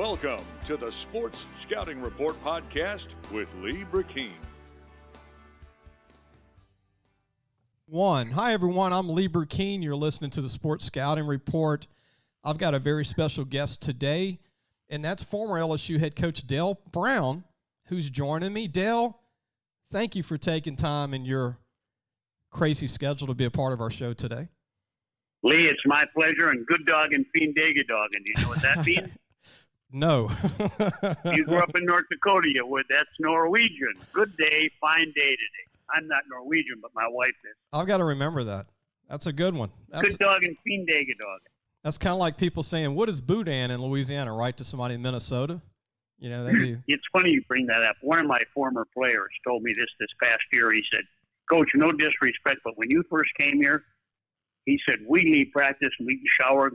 Welcome to the Sports Scouting Report podcast with Lee Brecheen. Hi, everyone. I'm Lee Brecheen. You're listening to the Sports Scouting Report. I've got a very special guest today, and that's former LSU head coach Dale Brown, who's joining me. Dale, thank you for taking time in your crazy schedule to be a part of our show today. Lee, it's my pleasure, and good dog and fiend dagga dog. And do you know what that means? No. You grew up in North Dakota, you would. That's Norwegian. Good day, fine day today. I'm not Norwegian, but my wife is. I've got to remember that. That's a good one. Good dog and fiend dagga dog. That's kind of like people saying, what is Boudin in Louisiana, right, to somebody in Minnesota? You know, It's funny you bring that up. One of my former players told me this past year. He said, Coach, no disrespect, but when you first came here, he said, we leave practice and we shower.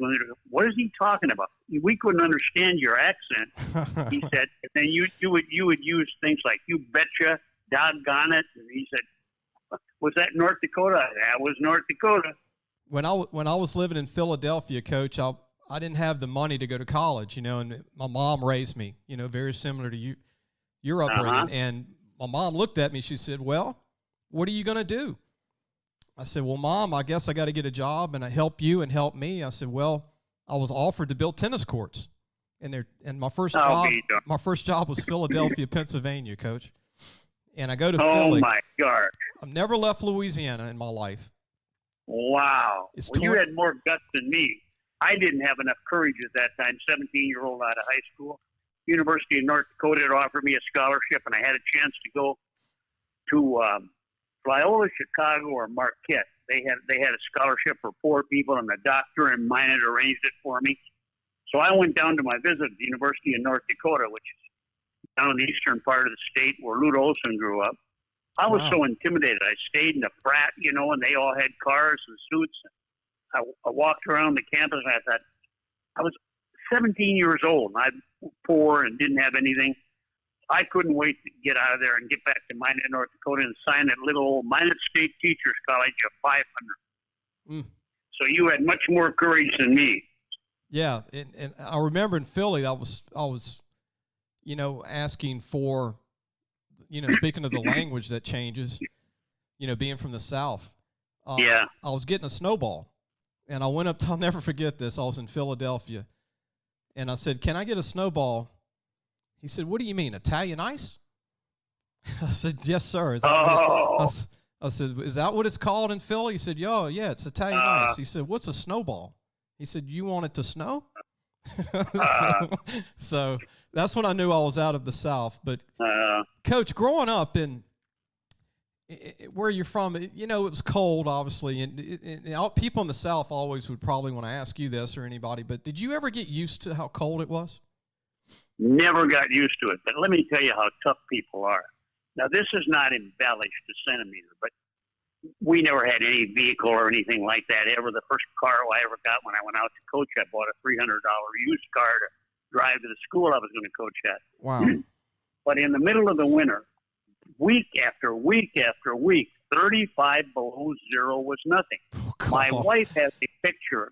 What is he talking about? We couldn't understand your accent. He said, and then you would use things like, you betcha, doggone it. And he said, was that North Dakota? That was North Dakota. When I was living in Philadelphia, Coach, I didn't have the money to go to college, and my mom raised me, very similar to your upbringing. Uh-huh. And my mom looked at me. She said, well, what are you going to do? I said, well, Mom, I guess I got to get a job and I help you and help me. I said, well, I was offered to build tennis courts. And my first job was Philadelphia, Pennsylvania, Coach. And I go to Philly. Oh, my God. I've never left Louisiana in my life. Wow. You had more guts than me. I didn't have enough courage at that time, 17-year-old out of high school. University of North Dakota had offered me a scholarship, and I had a chance to go to Loyola, Chicago, or Marquette. They had a scholarship for poor people, and the doctor in mine had arranged it for me. So I went down to my visit at the University of North Dakota, which is down in the eastern part of the state where Lute Olson grew up. I was so intimidated. I stayed in the frat, and they all had cars and suits. I walked around the campus, and I thought, I was 17 years old, and I'm poor and didn't have anything. I couldn't wait to get out of there and get back to Minot, North Dakota, and sign at little old Minot State Teachers College of 500. So you had much more courage than me. Yeah, and I remember in Philly, I was asking for, speaking of the language that changes, being from the South. Yeah. I was getting a snowball, and I went up to, I'll never forget this, I was in Philadelphia, and I said, can I get a snowball? He said, what do you mean, Italian ice? I said, yes, sir. I said, is that what it's called in Philly? He said, yeah, it's Italian ice. He said, what's a snowball? He said, you want it to snow? So that's when I knew I was out of the South. But, Coach, growing up in where you're from, it was cold, obviously. And people in the South always would probably want to ask you this or anybody, but did you ever get used to how cold it was? Never got used to it, but let me tell you how tough people are. Now, this is not embellished to centimeter, but we never had any vehicle or anything like that ever. The first car I ever got when I went out to coach, I bought a $300 used car to drive to the school I was going to coach at. Wow. But in the middle of the winter, week after week after week, 35 below zero was nothing. Oh, my wife has a picture.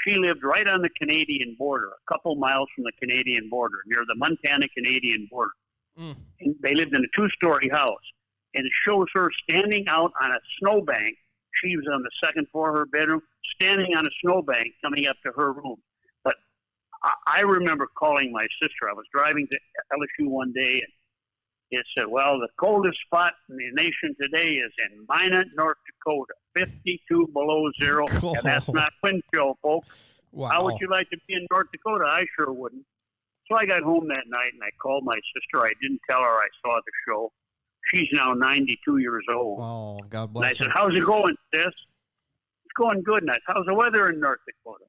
She lived right on the Canadian border, a couple miles from the Canadian border, near the Montana-Canadian border. And they lived in a two-story house. And it shows her standing out on a snowbank. She was on the second floor of her bedroom, standing on a snowbank coming up to her room. But I remember calling my sister. I was driving to LSU one day, and it said, well, the coldest spot in the nation today is in Minot, North Dakota, 52 below zero. Oh. And that's not wind chill, folks. Wow. How would you like to be in North Dakota? I sure wouldn't. So I got home that night, and I called my sister. I didn't tell her I saw the show. She's now 92 years old. Oh, God bless her. And I said, how's it going, sis? It's going good. And I said, how's the weather in North Dakota?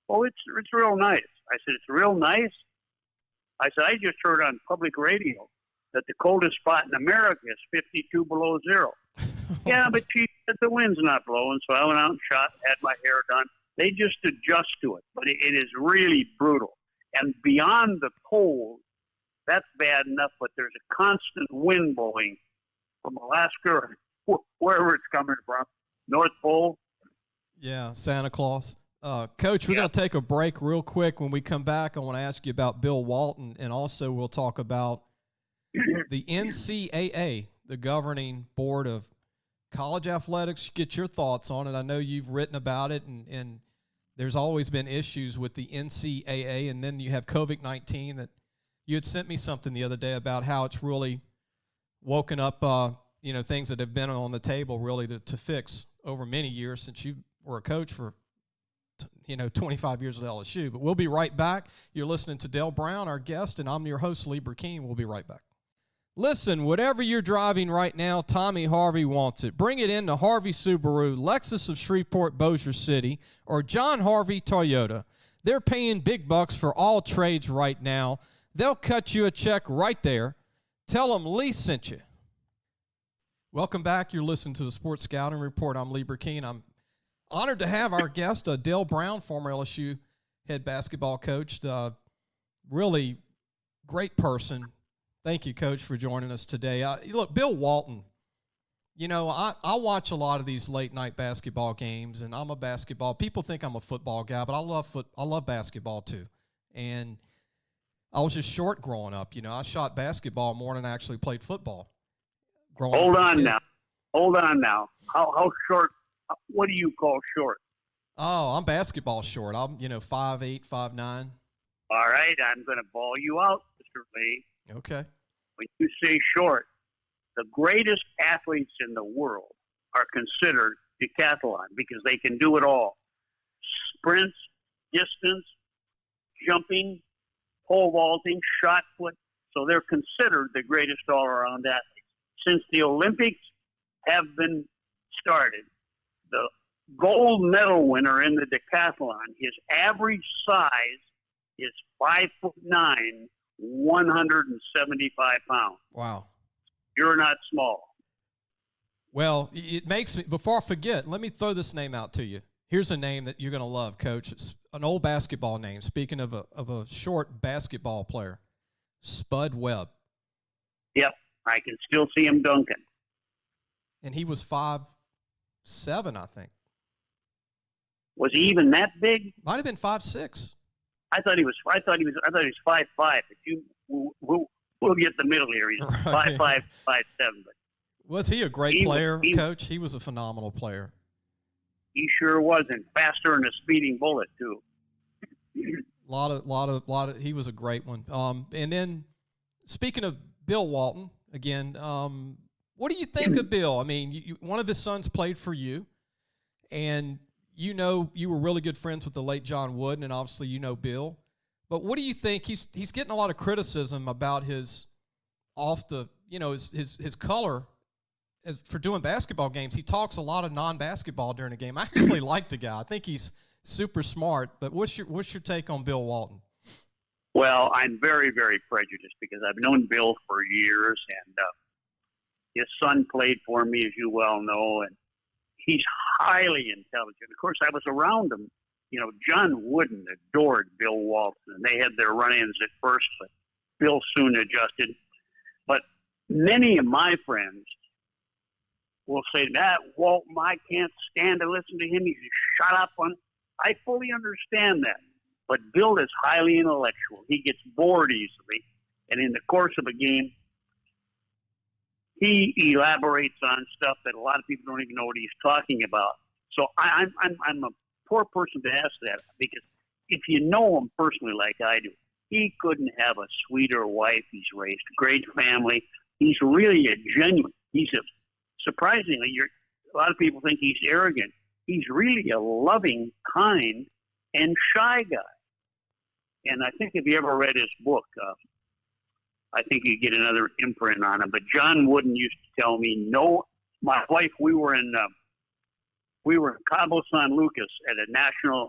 Oh, it's real nice. I said, it's real nice? I said, I just heard on public radio that the coldest spot in America is 52 below zero. Yeah, but she said the wind's not blowing, so I went out and had my hair done. They just adjust to it, but it is really brutal. And beyond the cold, that's bad enough, but there's a constant wind blowing from Alaska or wherever it's coming from, North Pole. Yeah, Santa Claus. Coach, we're going to take a break real quick. When we come back, I want to ask you about Bill Walton, and also we'll talk about the NCAA, the governing board of college athletics. Get your thoughts on it. I know you've written about it, and there's always been issues with the NCAA, and then you have COVID-19 that you had sent me something the other day about how it's really woken up, things that have been on the table really to fix over many years since you were a coach for 25 years at LSU. But we'll be right back. You're listening to Dale Brown, our guest, and I'm your host, Lee Brecheen. We'll be right back. Listen, whatever you're driving right now, Tommy Harvey wants it. Bring it in to Harvey Subaru, Lexus of Shreveport, Bossier City, or John Harvey Toyota. They're paying big bucks for all trades right now. They'll cut you a check right there. Tell them Lee sent you. Welcome back. You're listening to the Sports Scouting Report. I'm Lee Brecheen. I'm honored to have our guest, Dale Brown, former LSU head basketball coach. Really great person. Thank you, Coach, for joining us today. Look, Bill Walton, I watch a lot of these late-night basketball games, and I'm a basketball. People think I'm a football guy, but I love basketball too. And I was just short growing up. I shot basketball more than I actually played football. Hold on now. How short? What do you call short? Oh, I'm basketball short. I'm 5'8", 5'9". All right, I'm going to ball you out, Mr. Lee. Okay. When you say short, the greatest athletes in the world are considered decathlon because they can do it all. Sprints, distance, jumping, pole vaulting, shot put. So they're considered the greatest all-around athletes. Since the Olympics have been started, the gold medal winner in the decathlon, his average size is 5'9", 175 pounds. Wow. You're not small. Well, it makes me, before I forget, let me throw this name out to you. Here's a name that you're going to love, Coach. It's an old basketball name. Speaking of a short basketball player, Spud Webb. Yep, I can still see him dunking. And he was 5'7", I think. Was he even that big? Might have been 5'6". I thought he was 5'5". But we'll get the middle here. He's 5'5", 5'7". But was he a great player, Coach? He was a phenomenal player. He sure was, and faster than a speeding bullet too. Lot of. He was a great one. And then, speaking of Bill Walton, again, what do you think of Bill? I mean, one of his sons played for you, and you were really good friends with the late John Wooden, and obviously Bill. But what do you think? He's getting a lot of criticism about his his color for doing basketball games. He talks a lot of non-basketball during the game. I actually like the guy. I think he's super smart. But what's your take on Bill Walton? Well, I'm very, very prejudiced because I've known Bill for years, and his son played for me, as you well know, and he's highly intelligent. Of course, I was around him. John Wooden adored Bill Walton, and they had their run-ins at first, but Bill soon adjusted. But many of my friends will say, Walton, I can't stand to listen to him. He's shut up on. I fully understand that. But Bill is highly intellectual. He gets bored easily. And in the course of a game, he elaborates on stuff that a lot of people don't even know what he's talking about. So I'm a poor person to ask that, because if you know him personally like I do, he couldn't have a sweeter wife. He's raised a great family. He's really surprisingly, a lot of people think he's arrogant. He's really a loving, kind, and shy guy. And I think if you ever read his book, I think you get another imprint on him. But John Wooden used to tell me, my wife, we were in Cabo San Lucas at a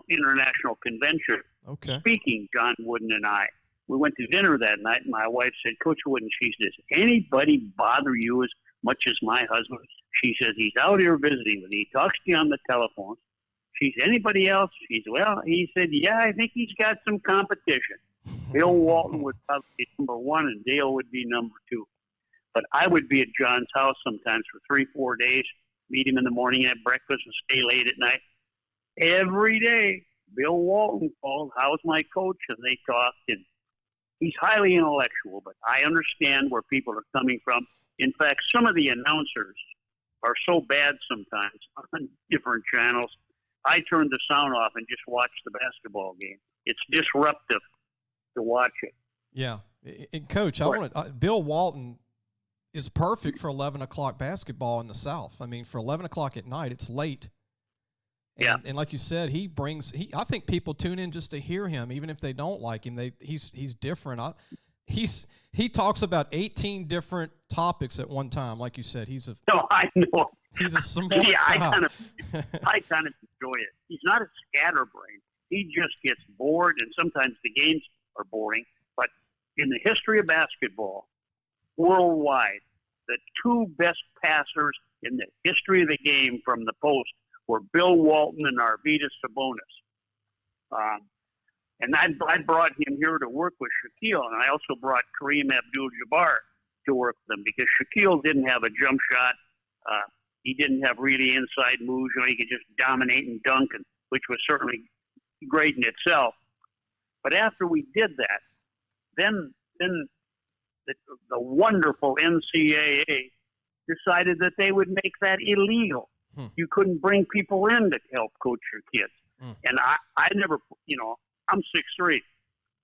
international convention. Okay. Speaking, John Wooden and I. We went to dinner that night, and my wife said, Coach Wooden, she says, anybody bother you as much as my husband? She says, he's out here visiting with me. He talks to you on the telephone. She said, anybody else? She said, well, he said, yeah, I think he's got some competition. Bill Walton would probably be number one, and Dale would be number two. But I would be at John's house sometimes for 3-4 days, meet him in the morning, have breakfast, and stay late at night. Every day, Bill Walton called, how's my coach? And they talked, and he's highly intellectual, but I understand where people are coming from. In fact, some of the announcers are so bad sometimes on different channels. I turn the sound off and just watch the basketball game. It's disruptive to watch it. Yeah. And Coach, Bill Walton is perfect for 11 o'clock basketball in the South. I mean, for 11 o'clock at night, it's late. And like you said, I think people tune in just to hear him, even if they don't like him. He's different. He talks about 18 different topics at one time. Like you said, I know. He's a smart guy. I kind of enjoy it. He's not a scatterbrain. He just gets bored, and sometimes the games are boring. But in the history of basketball, worldwide, the two best passers in the history of the game from the post were Bill Walton and Arvydas Sabonis. And I brought him here to work with Shaquille, and I also brought Kareem Abdul-Jabbar to work with them because Shaquille didn't have a jump shot. He didn't have really inside moves. He could just dominate and dunk, which was certainly great in itself. But after we did that, then the wonderful NCAA decided that they would make that illegal. You couldn't bring people in to help coach your kids. And I never, I'm 6'3",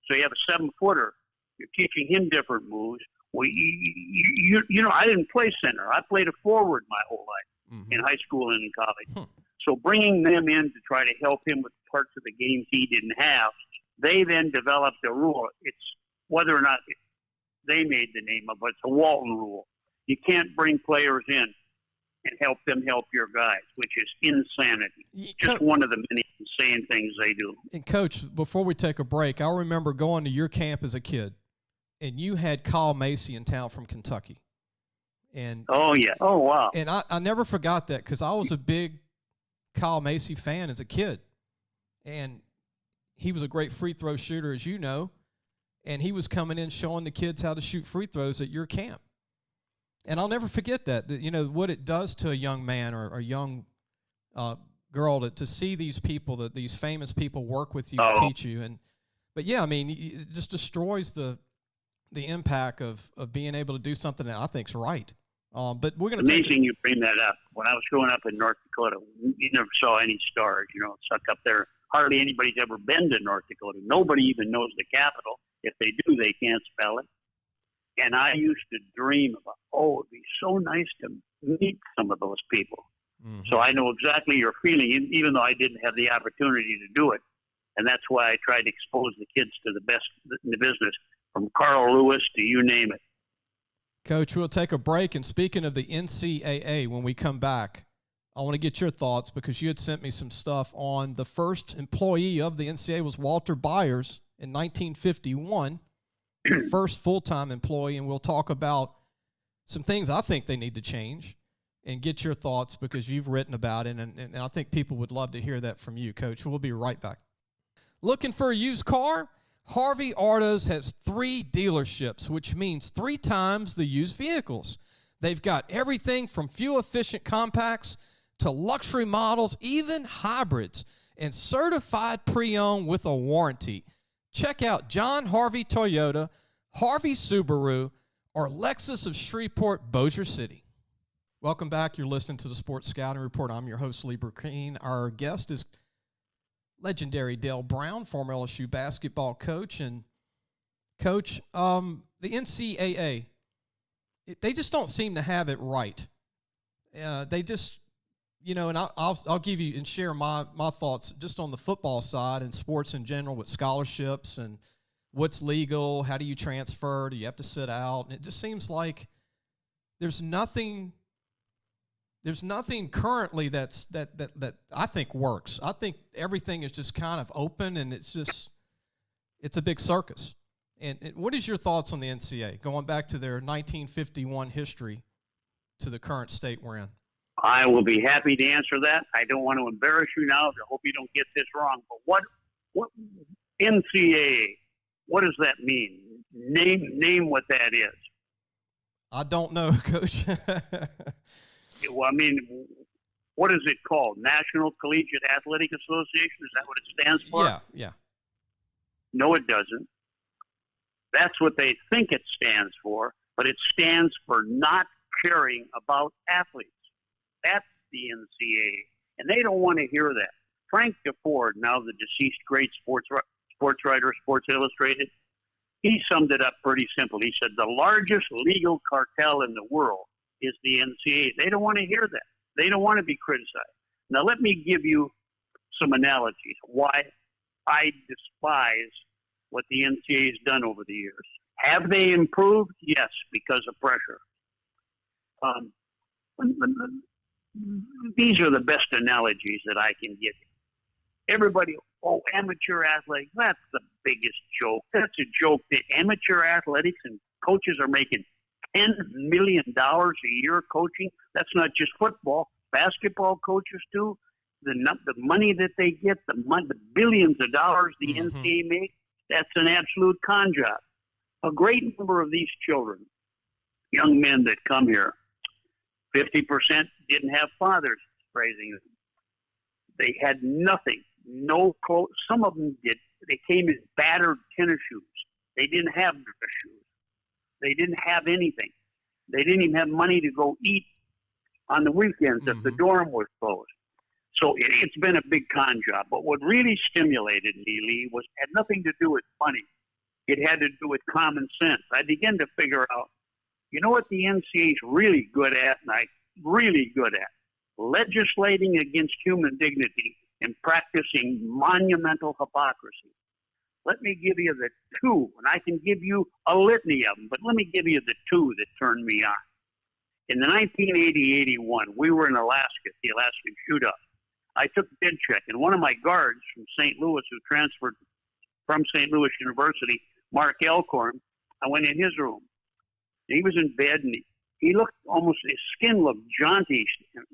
so you have a 7-footer. You're teaching him different moves. Well, I didn't play center. I played a forward my whole life in high school and in college. So bringing them in to try to help him with parts of the games he didn't have, they then developed a rule. It's whether or not they made the name of it. It's a Walton rule. You can't bring players in and help them help your guys, which is insanity. Just one of the many insane things they do. And, Coach, before we take a break, I remember going to your camp as a kid, and you had Kyle Macy in town from Kentucky. And oh, yeah. Oh, wow. And I never forgot that because I was a big Kyle Macy fan as a kid. And he was a great free throw shooter, as you know. And he was coming in showing the kids how to shoot free throws at your camp. And I'll never forget that what it does to a young man or a young girl to see these people, these famous people work with you and teach you. But yeah, I mean, it just destroys the impact of being able to do something that I think is right. But we're going to amazing you bring that up. When I was growing up in North Dakota, you never saw any stars, stuck up there. Hardly anybody's ever been to North Dakota. Nobody even knows the capital. If they do, they can't spell it. And I used to dream about, it'd be so nice to meet some of those people. So I know exactly your feeling, even though I didn't have the opportunity to do it. And that's why I tried to expose the kids to the best in the business, from Carl Lewis to you name it. Coach, we'll take a break. And speaking of the NCAA, when we come back, I want to get your thoughts because you had sent me some stuff on the first employee of the NCAA was Walter Byers in 1951. First full-time employee, and we'll talk about some things I think they need to change and get your thoughts because you've written about it, and I think people would love to hear that from you, Coach. We'll be right back. Looking for a used car? Harvey Autos has 3 dealerships, which means 3 times the used vehicles. They've got everything from fuel-efficient compacts to luxury models, even hybrids, and certified pre-owned with a warranty. Check out John Harvey Toyota, Harvey Subaru, or Lexus of Shreveport, Bossier City. Welcome back. You're listening to the Sports Scouting Report. I'm your host, Lee Brecheen. Our guest is legendary Dale Brown, former LSU basketball coach. And, Coach, the NCAA, they just don't seem to have it right. They just, and I'll give you and share my thoughts just on the football side and sports in general with scholarships and what's legal, how do you transfer, do you have to sit out? And it just seems like there's nothing currently that I think works. I think everything is just kind of open and it's a big circus. And what is your thoughts on the NCAA, going back to their 1951 history to the current state we're in? I will be happy to answer that. I don't want to embarrass you now. I hope you don't get this wrong. But what NCAA, what does that mean? Name what that is. I don't know, Coach. Well, I mean, what is it called? National Collegiate Athletic Association? Is that what it stands for? Yeah. No, it doesn't. That's what they think it stands for, but it stands for not caring about athletes. That's the NCAA, and they don't want to hear that. Frank DeFord, now the deceased great sports writer, Sports Illustrated, he summed it up pretty simple. He said, the largest legal cartel in the world is the NCAA. They don't want to hear that. They don't want to be criticized. Now, let me give you some analogies why I despise what the NCAA has done over the years. Have they improved? Yes, because of pressure. These are the best analogies that I can give you. Everybody, amateur athletics, that's the biggest joke. That's a joke that amateur athletics and coaches are making $10 million a year coaching. That's not just football. Basketball coaches too. The money that they get, the billions of dollars the NCAA makes, that's an absolute con job. A great number of these children, young men that come here, 50% didn't have fathers raising them. They had nothing, no clothes. Some of them did. They came in battered tennis shoes. They didn't have dress shoes. They didn't have anything. They didn't even have money to go eat on the weekends if the dorm was closed. So it's been a big con job. But what really stimulated me, Lee, had nothing to do with money. It had to do with common sense. I began to figure out, you know what the NCAA is really good at, really good at? Legislating against human dignity and practicing monumental hypocrisy. Let me give you the two, and I can give you a litany of them, but let me give you the two that turned me on. In the 1980-81, we were in Alaska, the Alaskan shootout. I took bid check, and one of my guards from St. Louis, who transferred from St. Louis University, Mark Elkhorn, I went in his room. He was in bed, and he looked almost, his skin looked jaunty,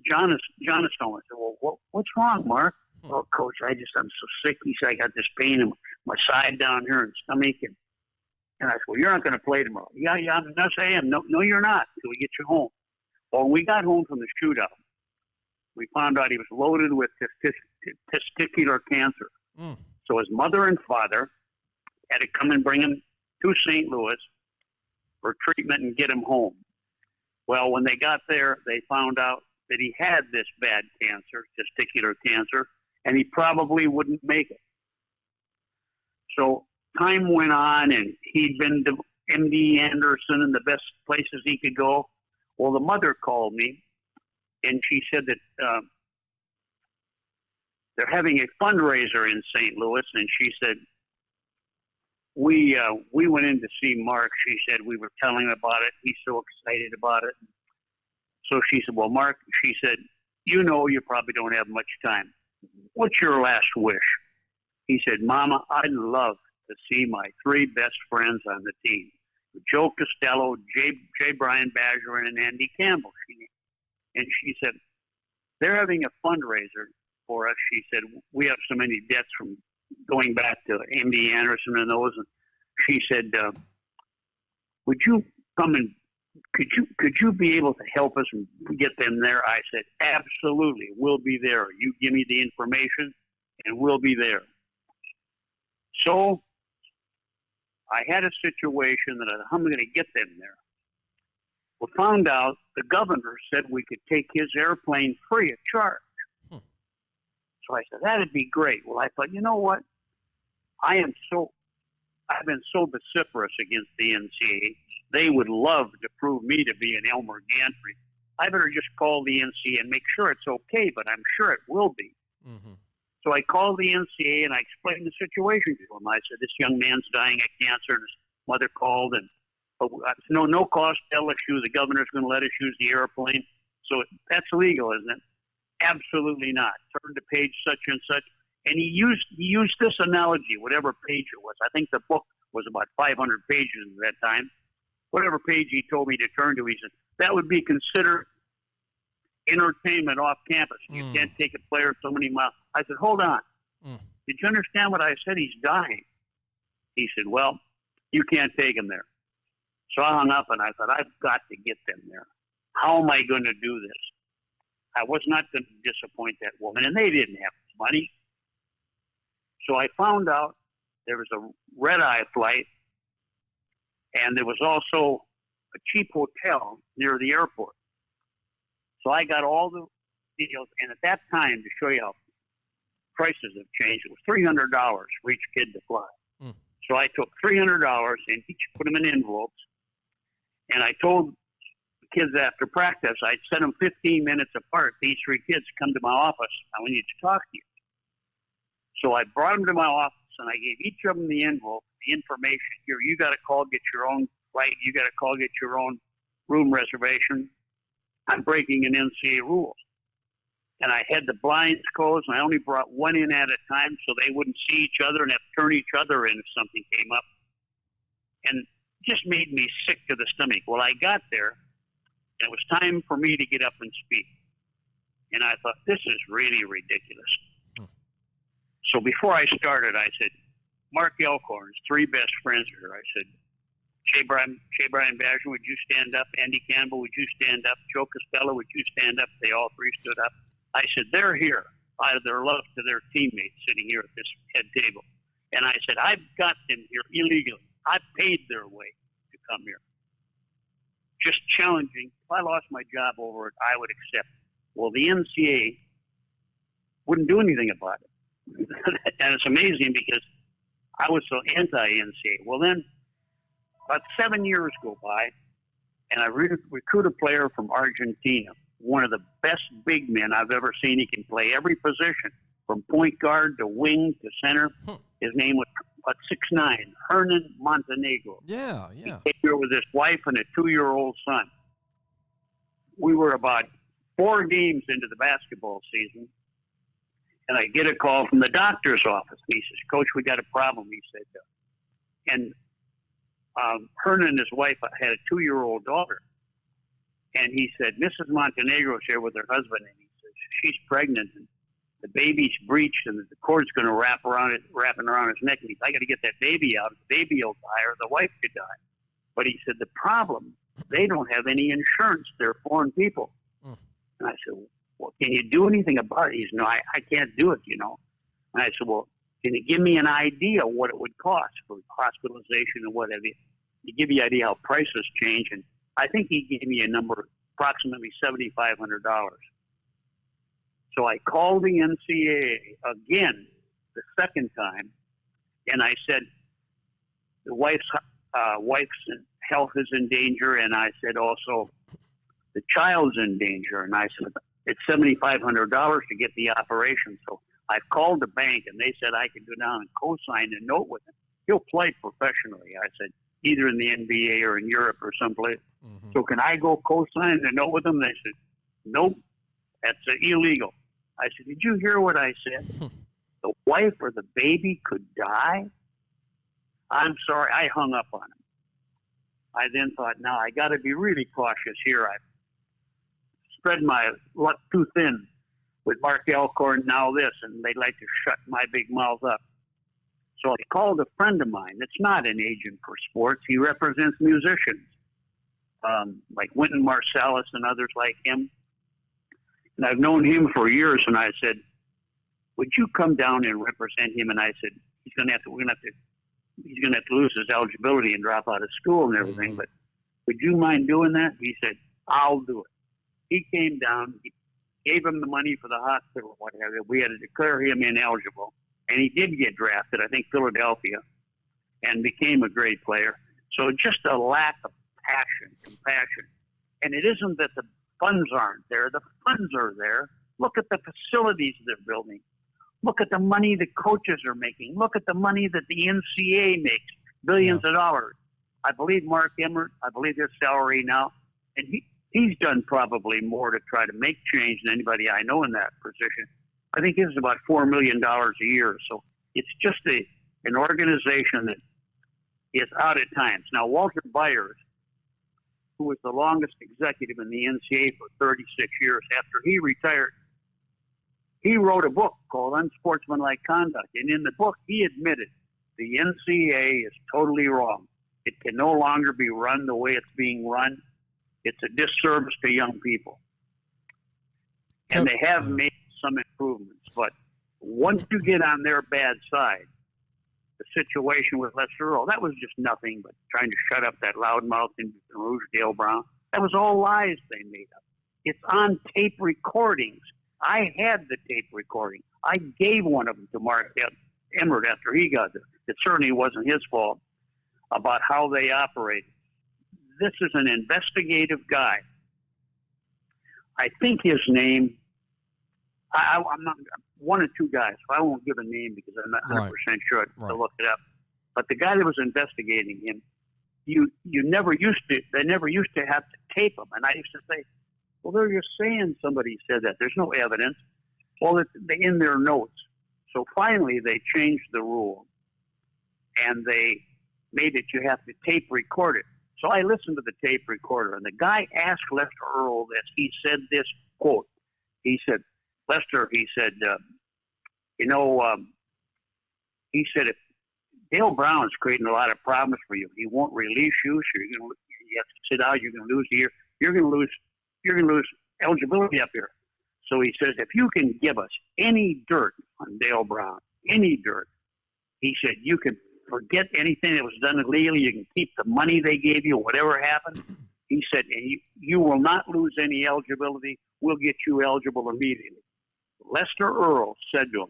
Johnstone. I said, well, what's wrong, Mark? Well, Coach, I'm so sick. He said, I got this pain in my side down here and stomach. And I said, well, you're not going to play tomorrow. Yeah, yes, I am. No, you're not until we get you home. Well, when we got home from the shootout, we found out he was loaded with testicular cancer. So his mother and father had to come and bring him to St. Louis for treatment and get him home. Well, when they got there, they found out that he had this bad cancer, testicular cancer, and he probably wouldn't make it. So time went on, and he'd been to MD Anderson and the best places he could go. Well, the mother called me, and she said that they're having a fundraiser in St. Louis, and she said, we went in to see Mark. She said, we were telling him about it. He's so excited about it. So she said, well, Mark, she said, you probably don't have much time. What's your last wish? He said, Mama, I'd love to see my three best friends on the team, Joe Costello, J. Brian Badger, and Andy Campbell. And she said, they're having a fundraiser for us. She said, we have so many debts from going back to MD Anderson and those. And she said, would you come and could you be able to help us and get them there? I said, absolutely, we'll be there. You give me the information and we'll be there. So I had a situation that I'm going to get them there. We found out the governor said we could take his airplane free of charge. So I said, that'd be great. Well, I thought, you know what? I've been so vociferous against the NCAA. They would love to prove me to be an Elmer Gantry. I better just call the NCAA and make sure it's okay, but I'm sure it will be. So I called the NCAA and I explained the situation to them. I said, this young man's dying of cancer, and his mother called, and no cost to LSU. The governor's going to let us use the airplane. So that's legal, isn't it? Absolutely not. Turn to page such and such. And he used this analogy, whatever page it was. I think the book was about 500 pages at that time. Whatever page he told me to turn to, he said, that would be considered entertainment off campus. You can't take a player so many miles. I said, hold on. Did you understand what I said? He's dying. He said, well, you can't take him there. So I hung up and I thought, I've got to get them there. How am I going to do this? I was not going to disappoint that woman, and they didn't have money. So I found out there was a red-eye flight, and there was also a cheap hotel near the airport. So I got all the deals, and at that time, to show you how prices have changed, it was $300 for each kid to fly. Mm. So I took $300 and each put them in envelopes, and I told the kids after practice, I'd send them 15 minutes apart. These three kids come to my office. I need to talk to you. So I brought them to my office, and I gave each of them the envelope, the information. Here, you got to call, get your own flight. You got to call, get your own room reservation. I'm breaking an NCAA rule. And I had the blinds closed, and I only brought one in at a time so they wouldn't see each other and have to turn each other in if something came up. And it just made me sick to the stomach. Well, I got there, and it was time for me to get up and speak. And I thought, this is really ridiculous. So before I started, I said, Mark Elkhorn's three best friends here. I said, Shea Brian Bajor, would you stand up? Andy Campbell, would you stand up? Joe Costello, would you stand up? They all three stood up. I said, they're here out of their love to their teammates sitting here at this head table. And I said, I've got them here illegally. I paid their way to come here. Just challenging. If I lost my job over it, I would accept it. Well, the NCAA wouldn't do anything about it. And it's amazing because I was so anti-NCAA. Well, then about 7 years go by, and I recruit a player from Argentina, one of the best big men I've ever seen. He can play every position, from point guard to wing to center. His name was about 6'9", Hernan Montenegro. Yeah. He came here with his wife and a 2-year-old son. We were about 4 games into the basketball season, and I get a call from the doctor's office. He says, Coach, we got a problem, he said. And Hernan and his wife had a 2-year-old daughter. And he said, Mrs. Montenegro's here with her husband. And he says, she's pregnant, and the baby's breached, and the cord's going to wrapping around his neck. And he said, I got to get that baby out. The baby will die, or the wife could die. But he said, the problem, they don't have any insurance. They're foreign people. And I said, well, can you do anything about it? He said, no, I can't do it, And I said, well, can you give me an idea what it would cost for hospitalization and whatever? He give you an idea how prices change. And I think he gave me a number, approximately $7,500. So I called the NCAA again, the second time, and I said, the wife's health is in danger, and I said also, the child's in danger. And I said, it's $7,500 to get the operation. So I called the bank, and they said I could go down and co-sign a note with him. He'll play professionally. I said, either in the NBA or in Europe or someplace. Mm-hmm. So can I go co-sign a note with them? They said, nope, that's illegal. I said, did you hear what I said? The wife or the baby could die? I'm sorry. I hung up on him. I then thought, now I got to be really cautious here. I spread my luck too thin with Mark Elkhorn, now this, and they'd like to shut my big mouth up. So I called a friend of mine that's not an agent for sports. He represents musicians, like Wynton Marsalis and others like him. And I've known him for years, and I said, would you come down and represent him? And I said, he's going to have to lose his eligibility and drop out of school and everything, mm-hmm. But would you mind doing that? He said, I'll do it. He came down, he gave him the money for the hospital, whatever. We had to declare him ineligible. And he did get drafted, I think, Philadelphia, and became a great player. So just a lack of compassion. And it isn't that the funds aren't there. The funds are there. Look at the facilities they're building. Look at the money the coaches are making. Look at the money that the NCAA makes, billions of dollars. I believe Mark Emmert, I believe his salary now, and he's done probably more to try to make change than anybody I know in that position. I think this is about $4 million a year. So it's just an organization that is out at times. Now, Walter Byers, who was the longest executive in the NCAA for 36 years, after he retired, he wrote a book called Unsportsmanlike Conduct. And in the book, he admitted the NCAA is totally wrong. It can no longer be run the way it's being run. It's a disservice to young people. And they have made some improvements. But once you get on their bad side, the situation with Lester Earl, that was just nothing but trying to shut up that loudmouth in Rouge, Dale Brown. That was all lies they made up. It's on tape recordings. I had the tape recording. I gave one of them to Mark Emmert after he got there. It certainly wasn't his fault about how they operated. This is an investigative guy. I think his name, I'm not, one or two guys, so I won't give a name because I'm not 100% sure to look it up. But the guy that was investigating him, they never used to have to tape him. And I used to say, well, they're just saying somebody said that. There's no evidence. Well, it's in their notes. So finally, they changed the rule, and they made it you have to tape record it. So I listened to the tape recorder, and the guy asked Lester Earl this. He said this, quote, he said, Lester, he said, he said, if Dale Brown's creating a lot of problems for you, he won't release you, so you have to sit out, you're going to lose a year, you're going to lose eligibility up here. So he says, if you can give us any dirt on Dale Brown, any dirt, he said, you can forget anything that was done illegally. You can keep the money they gave you, whatever happened. He said, and you will not lose any eligibility. We'll get you eligible immediately. Lester Earl said to him,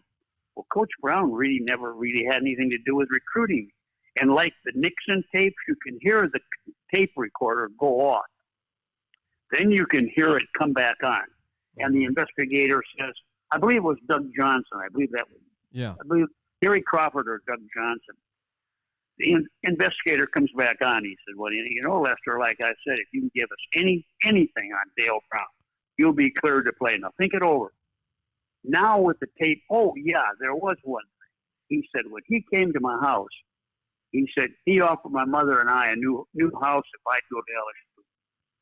well, Coach Brown never really had anything to do with recruiting. And like the Nixon tapes, you can hear the tape recorder go off. Then you can hear it come back on. And the investigator says, I believe it was Doug Johnson. I believe Gary Crawford or Doug Johnson. The investigator comes back on. He said, well, Lester, like I said, if you can give us anything on Dale Brown, you'll be cleared to play. Now, think it over. Now with the tape, oh, yeah, there was one thing. He said, when he came to my house, he said, he offered my mother and I a new house if I'd go to LSU.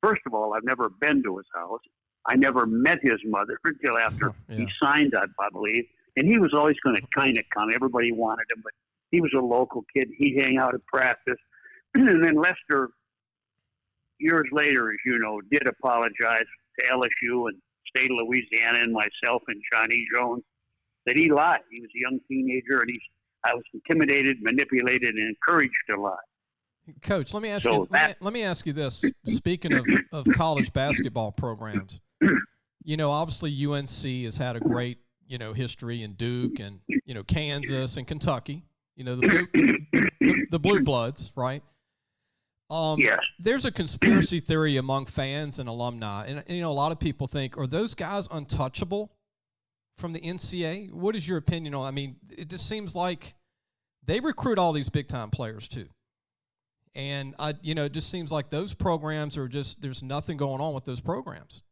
First of all, I've never been to his house. I never met his mother until after he signed up, I believe. And he was always going to kind of come. Everybody wanted him, but he was a local kid. He'd hang out at practice. And then Lester, years later, as you know, did apologize to LSU and state of Louisiana and myself and Johnny Jones that he lied. He was a young teenager, and I was intimidated, manipulated, and encouraged to lie. Coach, let me ask you this. Speaking of college basketball programs, obviously UNC has had a great, history in Duke and, Kansas and Kentucky, the Blue Bloods, right? Yes. There's a conspiracy theory among fans and alumni. And, a lot of people think, are those guys untouchable from the NCAA? What is your opinion on? I mean, it just seems like they recruit all these big-time players too. And, it just seems like those programs are just – there's nothing going on with those programs.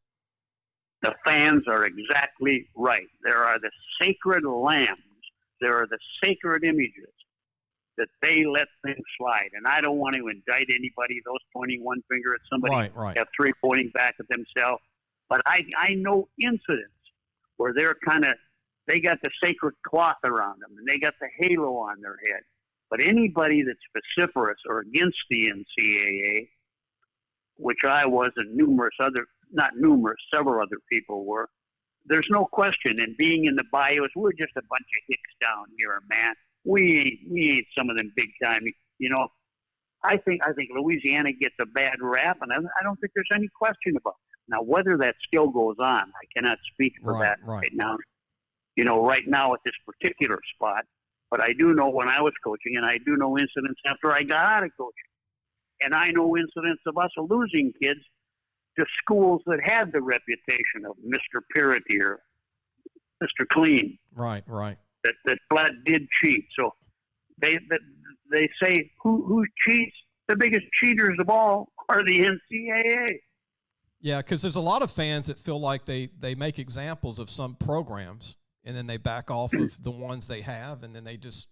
The fans are exactly right. There are the sacred lambs. There are the sacred images that they let things slide. And I don't want to indict anybody, those pointing one finger at somebody, have three pointing back at themselves. But I know incidents where they got the sacred cloth around them and they got the halo on their head. But anybody that's vociferous or against the NCAA, which I was and several other people were, there's no question. And being in the bayous, we're just a bunch of hicks down here, man. We ain't some of them big time. I think Louisiana gets a bad rap, and I don't think there's any question about it. Now, whether that still goes on, I cannot speak for that right now. Right now at this particular spot. But I do know when I was coaching, and I do know incidents after I got out of coaching. And I know incidents of us losing kids to schools that had the reputation of Mr. Purity or Mr. Clean. Right. That flat did cheat. So they say who cheats? The biggest cheaters of all are the NCAA. Yeah, because there's a lot of fans that feel like they make examples of some programs and then they back off of the ones they have, and then they just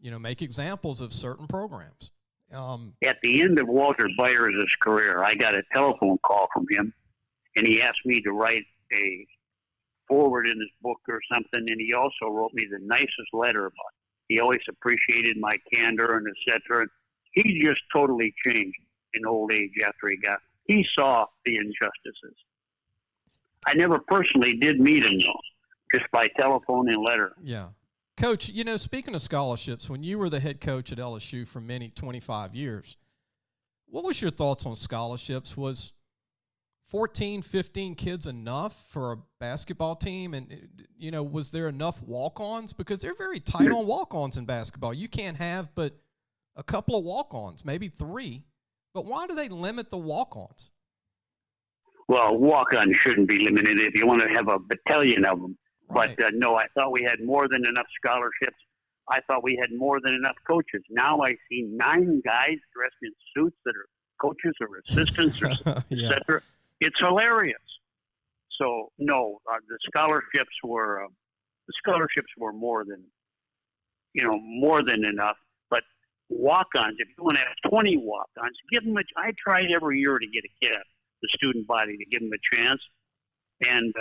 make examples of certain programs. At the end of Walter Byers' career, I got a telephone call from him, and he asked me to write a forward in his book or something, and he also wrote me the nicest letter about it. He always appreciated my candor and et cetera. He just totally changed in old age after he saw the injustices. I never personally did meet him, though, just by telephone and letter. Yeah. Coach, speaking of scholarships, when you were the head coach at LSU for 25 years, what was your thoughts on scholarships? Was 14, 15 kids enough for a basketball team? And, was there enough walk-ons? Because they're very tight on walk-ons in basketball. You can't have but a couple of walk-ons, maybe 3. But why do they limit the walk-ons? Well, walk-ons shouldn't be limited if you want to have a battalion of them. Right. But, no, I thought we had more than enough scholarships. I thought we had more than enough coaches. Now I see 9 guys dressed in suits that are coaches or assistants or yeah. et cetera. It's hilarious. So, no, the scholarships were more than enough. But walk-ons, if you want to have 20 walk-ons, give them I tried every year to get a kid, the student body, to give them a chance. And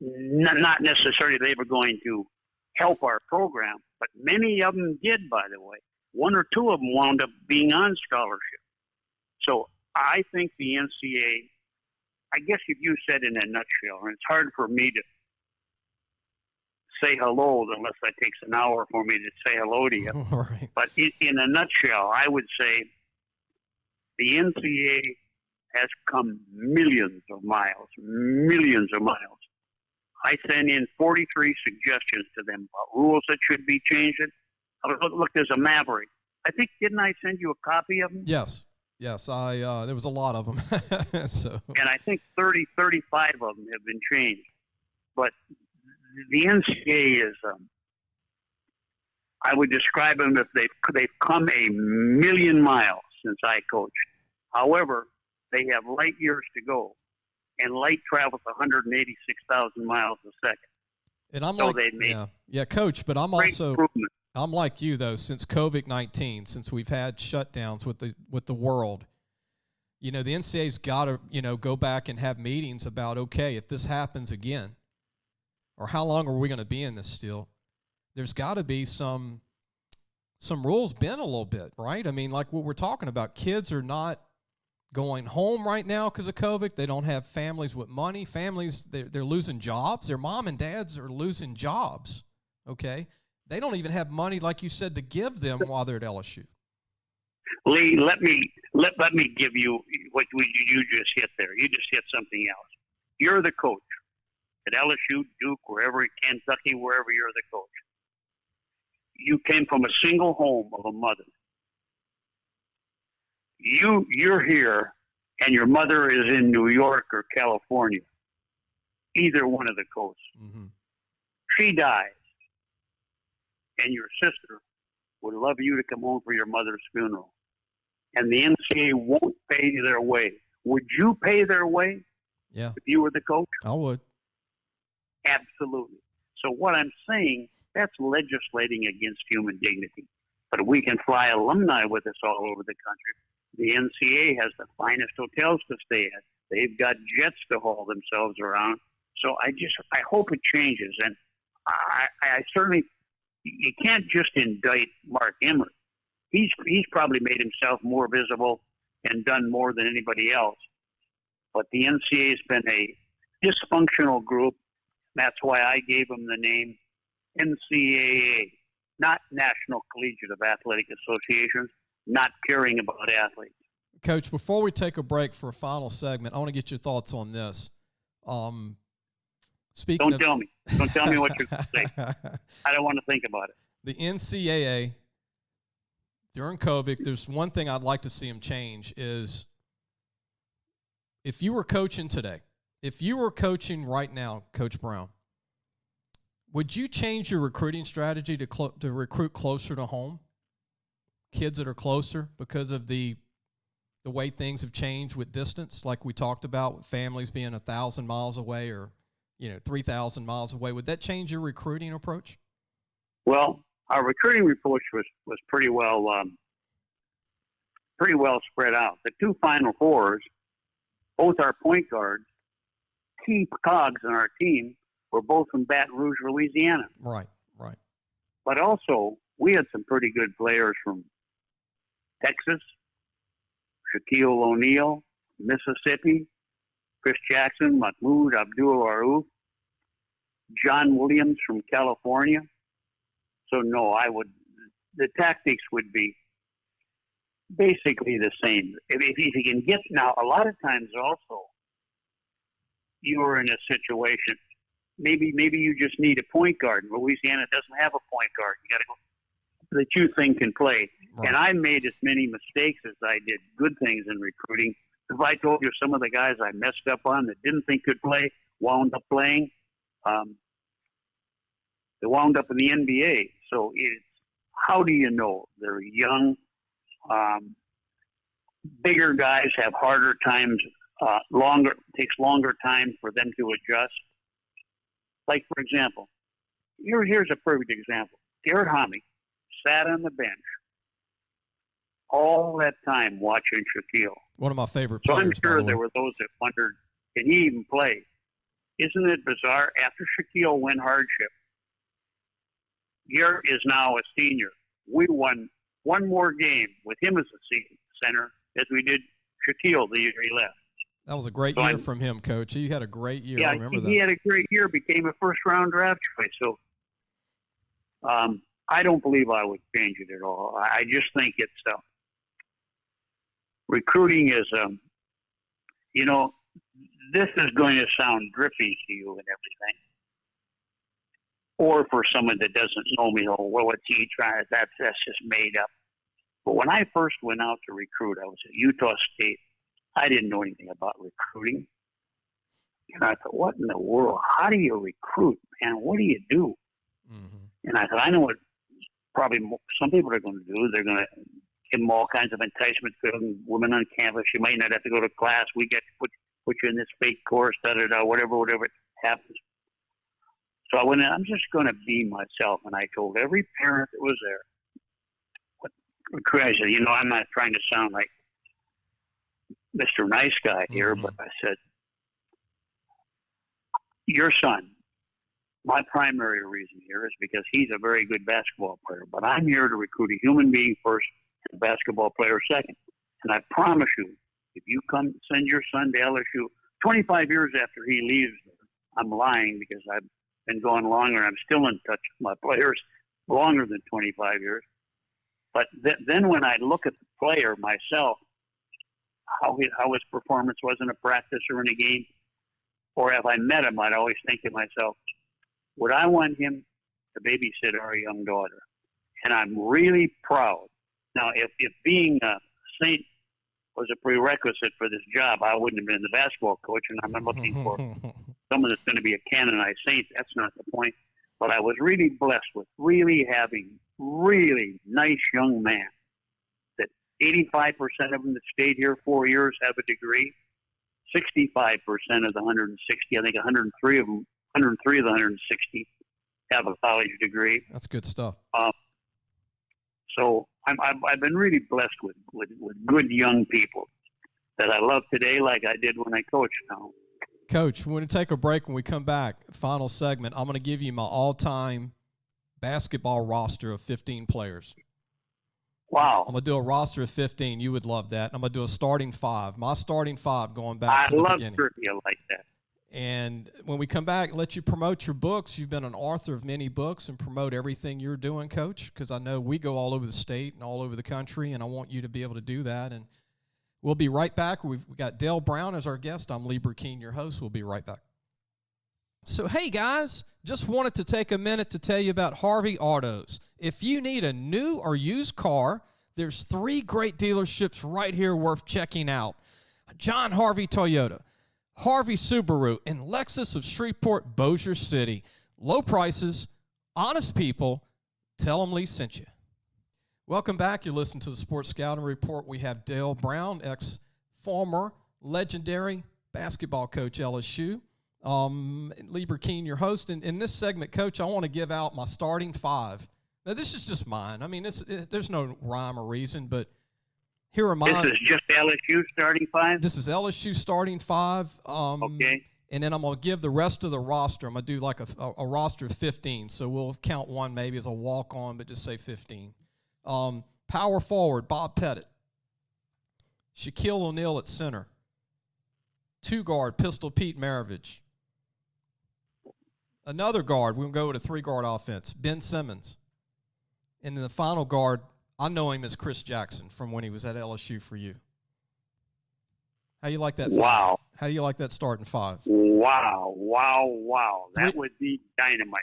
not necessarily they were going to help our program, but many of them did, by the way. 1 or 2 of them wound up being on scholarship. So I think the NCAA, I guess if you said in a nutshell, and it's hard for me to say hello unless it takes an hour for me to say hello to you. Right. But in a nutshell, I would say the NCAA has come millions of miles. I sent in 43 suggestions to them about rules that should be changed. Look, there's a maverick. I think, didn't I send you a copy of them? Yes. There was a lot of them. So. And I think 35 of them have been changed. But the NCAA is, I would describe them if they've come a million miles since I coached. However, they have light years to go. And light travels 186,000 miles a second. And I'm so like, they made Coach, but I'm also, improvement. I'm like you though. Since COVID-19, since we've had shutdowns with the world, the NCAA's got to go back and have meetings about, okay, if this happens again, or how long are we going to be in this still? There's got to be some rules bend a little bit, right? I mean, like what we're talking about, kids are not going home right now because of COVID. They don't have families with money. Families, they're losing jobs. Their mom and dads are losing jobs, okay? They don't even have money, like you said, to give them while they're at LSU. Lee, let me give you what you just hit there. You just hit something else. You're the coach at LSU, Duke, wherever, Kentucky, wherever you're the coach. You came from a single home of a mother. You're here, and your mother is in New York or California, either one of the coasts. Mm-hmm. She dies, and your sister would love you to come home for your mother's funeral. And the NCAA won't pay their way. Would you pay their way? Yeah. If you were the coach? I would. Absolutely. So what I'm saying, that's legislating against human dignity. But we can fly alumni with us all over the country. The NCAA has the finest hotels to stay at. They've got jets to haul themselves around. So I hope it changes. And I certainly, you can't just indict Mark Emmert. He's probably made himself more visible and done more than anybody else. But the NCAA has been a dysfunctional group. That's why I gave them the name NCAA, not National Collegiate of Athletic Associations, not caring about athletes. Coach, before we take a break for a final segment, I want to get your thoughts on this. Don't tell me what you're going to say. I don't want to think about it. The NCAA, during COVID, there's one thing I'd like to see them change is if you were coaching today, if you were coaching right now, Coach Brown, would you change your recruiting strategy to recruit closer to home? Kids that are closer because of the way things have changed with distance, like we talked about, with families being 1,000 miles away or 3,000 miles away. Would that change your recruiting approach? Well, our recruiting approach was pretty well spread out. The 2 Final Fours, both our point guards, key cogs in our team, were both from Baton Rouge, Louisiana. Right. But also, we had some pretty good players from Texas, Shaquille O'Neal, Mississippi, Chris Jackson, Mahmoud Abdul-Rauf, John Williams from California. So no, the tactics would be basically the same. If you can get, now a lot of times also, you are in a situation, maybe you just need a point guard. Louisiana doesn't have a point guard. You got to go. The two thing can play. Right. And I made as many mistakes as I did good things in recruiting. If I told you some of the guys I messed up on that didn't think could play, wound up playing, they wound up in the NBA. So it's, how do you know? They're young. Bigger guys have harder times, takes longer time for them to adjust. Like, for example, here's a perfect example. Garrett Hammy sat on the bench all that time watching Shaquille. One of my favorite players. So I'm sure there were those that wondered, can he even play? Isn't it bizarre? After Shaquille went hardship, Garrett is now a senior. We won one more game with him as a center as we did Shaquille the year he left. That was a great year from him, Coach. He had a great year. Yeah, I remember that. He had a great year, became a first-round draft choice. So I don't believe I would change it at all. I just think it's recruiting is, this is going to sound drippy to you and everything. Or for someone that doesn't know me, what's he trying? That's just made up. But when I first went out to recruit, I was at Utah State. I didn't know anything about recruiting. And I thought, what in the world? How do you recruit, man? What do you do? Mm-hmm. And I thought, I know what probably some people are going to do. They're going to give them all kinds of enticements, putting women on campus. You might not have to go to class. We get to put you in this fake course, whatever happens. So I went in, I'm just going to be myself. And I told every parent that was there, I said, I'm not trying to sound like Mr. Nice Guy here, mm-hmm. but I said, your son, my primary reason here is because he's a very good basketball player, but I'm here to recruit a human being first and a basketball player second. And I promise you, if you send your son to LSU 25 years after he leaves, I'm lying because I've been gone longer and I'm still in touch with my players longer than 25 years. But then when I look at the player myself, how his performance was in a practice or in a game, or if I met him, I'd always think to myself, would I want him to babysit our young daughter? And I'm really proud. Now, if being a Saint was a prerequisite for this job, I wouldn't have been the basketball coach, and I'm not looking for someone that's going to be a canonized Saint. That's not the point. But I was really blessed with really having really nice young man that 85% of them that stayed here 4 years have a degree. 65% of the 160, I think 103 of them, 103 of the 160 have a college degree. That's good stuff. So I've been really blessed with good young people that I love today like I did when I coached now. Coach, we're going to take a break. When we come back, final segment, I'm going to give you my all-time basketball roster of 15 players. Wow. I'm going to do a roster of 15. You would love that. I'm going to do a starting five. My starting five going back to the beginning. I love trivia like that. And when we come back, let you promote your books. You've been an author of many books, and promote everything you're doing, Coach, because I know we go all over the state and all over the country, and I want you to be able to do that. And we'll be right back. We've got Dale Brown as our guest. I'm Lee Brecheen, your host. We'll be right back. So, hey, guys, just wanted to take a minute to tell you about Harvey Autos. If you need a new or used car, there's 3 great dealerships right here worth checking out. John Harvey Toyota, Harvey Subaru, and Lexus of Shreveport, Bossier City. Low prices, honest people. Tell them Lee sent you. Welcome back. You're listening to the Sports Scouting Report. We have Dale Brown, ex-former legendary basketball coach, LSU. Lee Brecheen, your host. And in this segment, Coach, I want to give out my starting 5. Now, this is just mine. I mean, there's no rhyme or reason, but here are mine. This is just LSU starting 5? This is LSU starting 5. Okay. And then I'm going to give the rest of the roster. I'm going to do like a roster of 15. So we'll count one maybe as a walk-on, but just say 15. Power forward, Bob Pettit. Shaquille O'Neal at center. 2 guard, Pistol Pete Maravich. Another guard, we'll go with a 3-guard offense, Ben Simmons. And then the final guard, I know him as Chris Jackson from when he was at LSU for you. How you like that? Wow. How do you like that starting 5? Wow. That would be dynamite.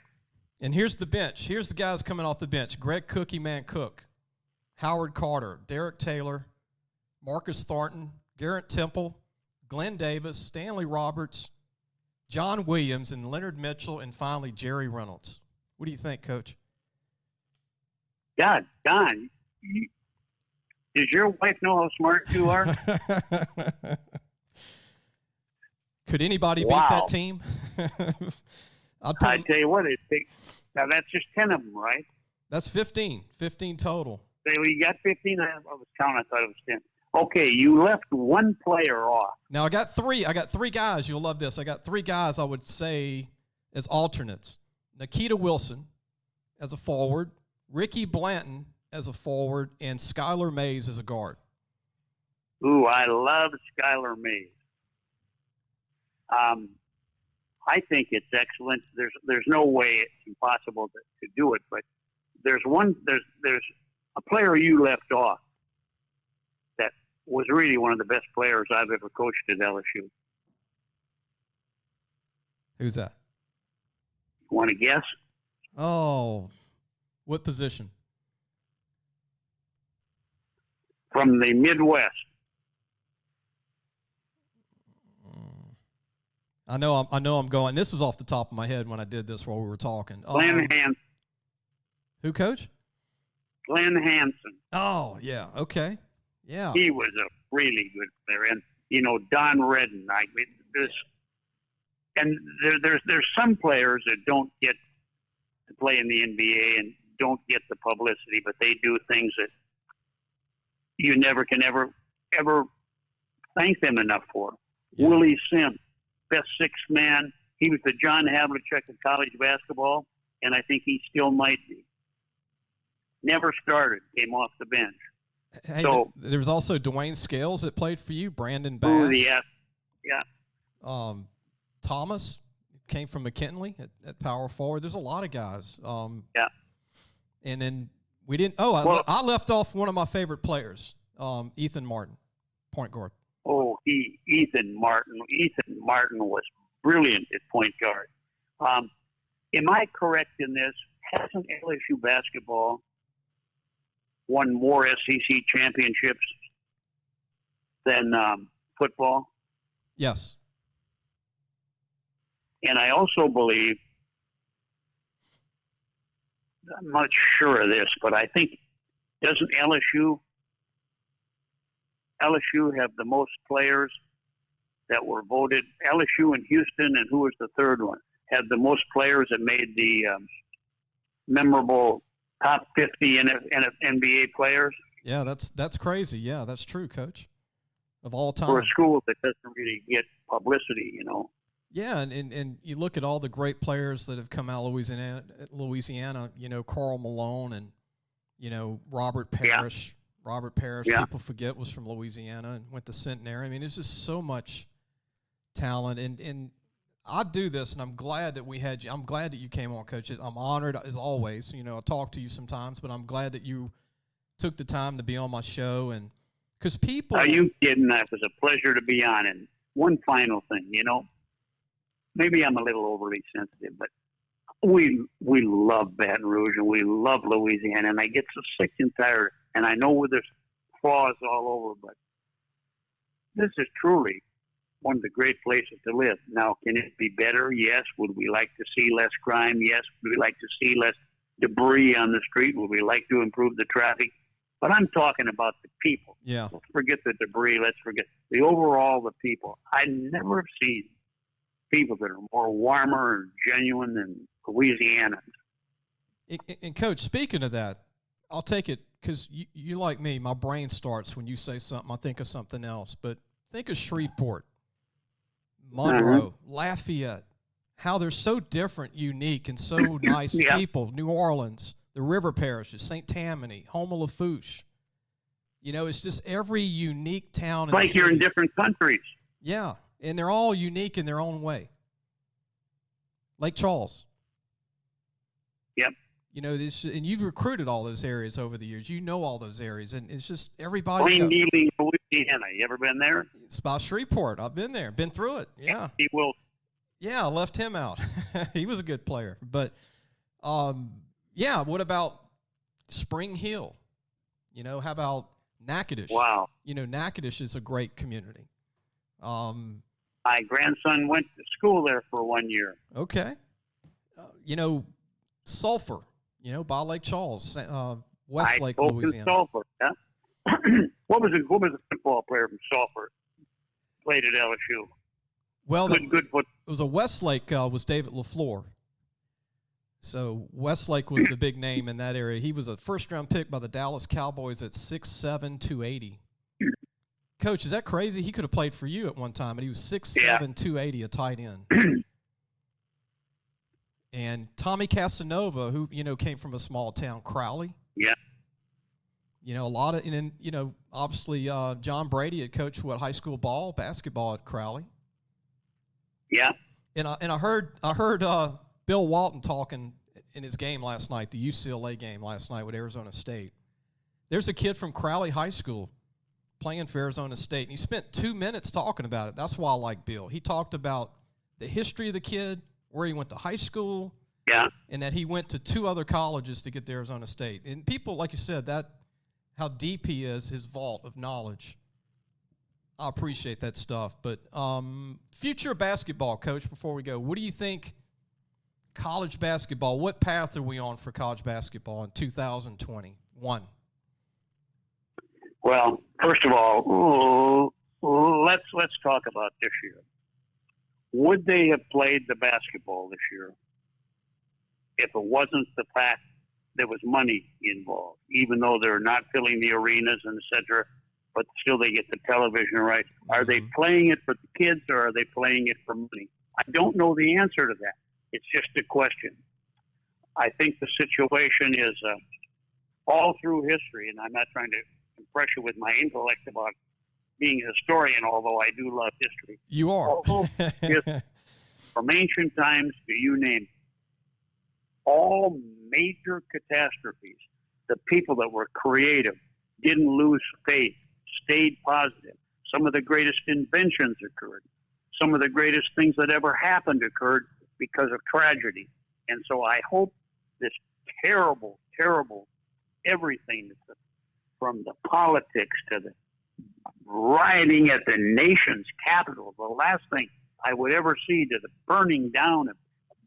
And here's the bench. Here's the guys coming off the bench. Greg Cookie Man Cook, Howard Carter, Derek Taylor, Marcus Thornton, Garrett Temple, Glenn Davis, Stanley Roberts, John Williams, and Leonard Mitchell, and finally Jerry Reynolds. What do you think, Coach? God, Don, does your wife know how smart you are? Could anybody beat that team? I tell you what, now that's just 10 of them, right? That's 15 total. So you got 15. I was counting. I thought it was 10. Okay, you left one player off. Now I got 3 guys. You'll love this. I got 3 guys I would say as alternates. Nikita Wilson as a forward, Ricky Blanton as a forward, and Skylar Mays as a guard. Ooh, I love Skylar Mays. I think it's excellent. There's no way it's impossible to do it, but there's a player you left off that was really one of the best players I've ever coached at LSU. Who's that? Want to guess? Oh, what position? From the Midwest. I know I'm going. This was off the top of my head when I did this while we were talking. Glenn Hansen. Who, Coach? Glenn Hansen. Oh, yeah. Okay. Yeah. He was a really good player. And, Don Redden. There's some players that don't get to play in the NBA and don't get the publicity, but they do things that you never can ever thank them enough for. Yeah. Willie Sims, best 6th man. He was the John Havlicek of college basketball, and I think he still might be. Never started, came off the bench. Hey, so there was also Dwayne Scales that played for you, Brandon Bass. Yeah. Thomas came from McKinley at power forward. There's a lot of guys. Yeah. And then we didn't. I left off one of my favorite players, Ethan Martin, point guard. Oh, Ethan Martin. Ethan Martin was brilliant at point guard. Am I correct in this? Hasn't LSU basketball won more SEC championships than football? Yes. And I also believe, I'm not sure of this, but I think, doesn't LSU have the most players that were voted? LSU and Houston, and who was the third one? Had the most players that made the memorable top 50 NBA players. Yeah, that's crazy. Yeah, that's true, Coach. Of all time. For a school that doesn't really get publicity, Yeah, and you look at all the great players that have come out of Louisiana, Karl Malone and, Robert Parrish. Yeah. Robert Parrish, people forget, was from Louisiana and went to Centenary. I mean, there's just so much talent. And I do this, and I'm glad that we had you. I'm glad that you came on, Coach. I'm honored, as always. I talk to you sometimes, but I'm glad that you took the time to be on my show. And because people... Are you kidding? That was a pleasure to be on. And one final thing, maybe I'm a little overly sensitive, but we love Baton Rouge and we love Louisiana, and I get so sick and tired. And I know there's flaws all over, but this is truly one of the great places to live. Now, can it be better? Yes. Would we like to see less crime? Yes. Would we like to see less debris on the street? Would we like to improve the traffic? But I'm talking about the people. Yeah. Let's forget the debris. Let's forget the overall, the people. I never have seen people that are more warmer and genuine than Louisianans. And Coach, speaking of that, I'll take it because you like me, my brain starts when you say something, I think of something else. But think of Shreveport, Monroe, Lafayette, how they're so different, unique, and so nice people. New Orleans, the river parishes, St. Tammany, Houma Lafourche. It's just every unique town. It's like you're in different countries. Yeah. And they're all unique in their own way. Lake Charles. Yep. You know, and you've recruited all those areas over the years. You know all those areas, and it's just everybody. Plain Dealing, Louisiana. You ever been there? It's by Shreveport. I've been there. Been through it. Yeah. He will. Yeah, I left him out. He was a good player. But, yeah, what about Spring Hill? You know, how about Natchitoches? Wow. You know, Natchitoches is a great community. My grandson went to school there for 1 year. Okay. You know, Sulphur, you know, by Lake Charles, Westlake, Louisiana. Sulphur, yeah. What was a football player from Sulphur? Played at LSU. Well, good foot. It was a Westlake. Was David LaFleur. So Westlake was the big name in that area. He was a first-round pick by the Dallas Cowboys at 6'7", 280. Coach, is that crazy? He could have played for you at one time, and he was 6'7", 280, a tight end. And Tommy Casanova, who, you know, came from a small town, Crowley. Yeah. You know, a lot of, and then, you know, obviously John Brady had coached, high school basketball at Crowley. Yeah. And I heard Bill Walton talking in his game last night, the UCLA game last night with Arizona State. There's a kid from Crowley High School playing for Arizona State, and he spent 2 minutes talking about it. That's why I like Bill. He talked about the history of the kid, where he went to high school, yeah, and that he went to 2 other colleges to get to Arizona State. And people, like you said, that how deep he is, his vault of knowledge. I appreciate that stuff. But future basketball, Coach, before we go, what do you think college basketball, what path are we on for college basketball in 2021? Well, first of all, let's talk about this year. Would they have played the basketball this year if it wasn't the fact there was money involved, even though they're not filling the arenas and et cetera, but still they get the television rights? Are they playing it for the kids, or are they playing it for money? I don't know the answer to that. It's just a question. I think the situation is all through history, and I'm not trying to impress you with my intellect about being a historian, although I do love history. You are. From ancient times to you name it, all major catastrophes, the people that were creative didn't lose faith, stayed positive. Some of the greatest inventions occurred. Some of the greatest things that ever happened occurred because of tragedy. And so I hope this terrible, terrible everything, from the politics to the rioting at the nation's capital, the last thing I would ever see, to the burning down of